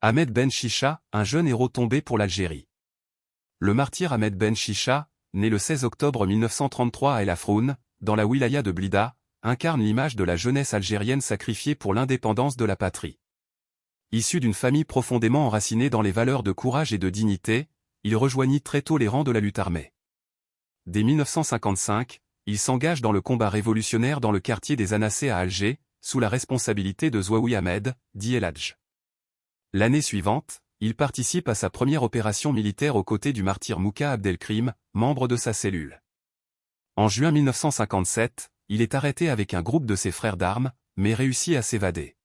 Ahmed Ben Chicha, un jeune héros tombé pour l'Algérie. Le martyr Ahmed Ben Chicha, né le 16 octobre 1933 à El Afroun, dans la wilaya de Blida, incarne l'image de la jeunesse algérienne sacrifiée pour l'indépendance de la patrie. Issu d'une famille profondément enracinée dans les valeurs de courage et de dignité, il rejoignit très tôt les rangs de la lutte armée. Dès 1955, il s'engage dans le combat révolutionnaire dans le quartier des Anassés à Alger, sous la responsabilité de Zouaoui Ahmed, dit El Hadj. L'année suivante, il participe à sa première opération militaire aux côtés du martyr Mouka Abdelkrim, membre de sa cellule. En juin 1957, il est arrêté avec un groupe de ses frères d'armes, mais réussit à s'évader.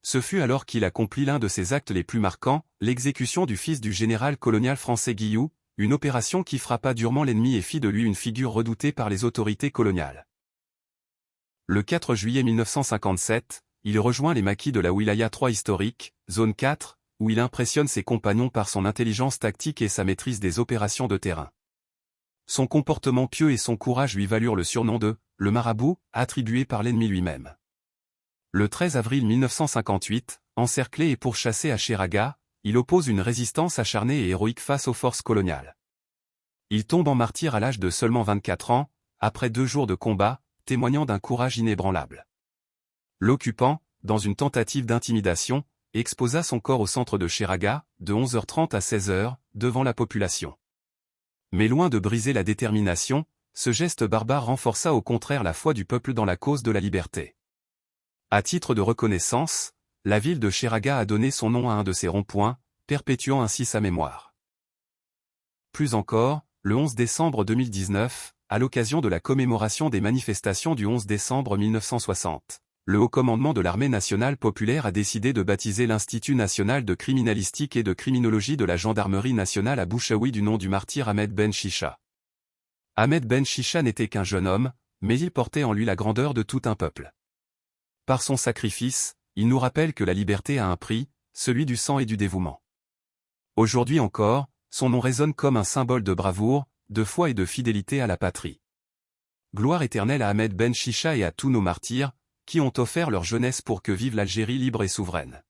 Ce fut alors qu'il accomplit l'un de ses actes les plus marquants, l'exécution du fils du général colonial français Guillou, une opération qui frappa durement l'ennemi et fit de lui une figure redoutée par les autorités coloniales. Le 4 juillet 1957, il rejoint les maquis de la Wilaya 3 historique, zone 4, où il impressionne ses compagnons par son intelligence tactique et sa maîtrise des opérations de terrain. Son comportement pieux et son courage lui valurent le surnom de « le marabout », attribué par l'ennemi lui-même. Le 13 avril 1958, encerclé et pourchassé à Cheraga, il oppose une résistance acharnée et héroïque face aux forces coloniales. Il tombe en martyr à l'âge de seulement 24 ans, après 2 jours de combat, témoignant d'un courage inébranlable. L'occupant, dans une tentative d'intimidation, exposa son corps au centre de Cheraga, de 11h30 à 16h, devant la population. Mais loin de briser la détermination, ce geste barbare renforça au contraire la foi du peuple dans la cause de la liberté. À titre de reconnaissance, la ville de Cheraga a donné son nom à un de ses ronds-points, perpétuant ainsi sa mémoire. Plus encore, le 11 décembre 2019, à l'occasion de la commémoration des manifestations du 11 décembre 1960, le Haut Commandement de l'Armée nationale populaire a décidé de baptiser l'Institut national de criminalistique et de criminologie de la Gendarmerie nationale à Bouchaoui du nom du martyr Ahmed Ben Chicha. Ahmed Ben Chicha n'était qu'un jeune homme, mais il portait en lui la grandeur de tout un peuple. Par son sacrifice, il nous rappelle que la liberté a un prix, celui du sang et du dévouement. Aujourd'hui encore, son nom résonne comme un symbole de bravoure, de foi et de fidélité à la patrie. Gloire éternelle à Ahmed Ben Chicha et à tous nos martyrs, qui ont offert leur jeunesse pour que vive l'Algérie libre et souveraine.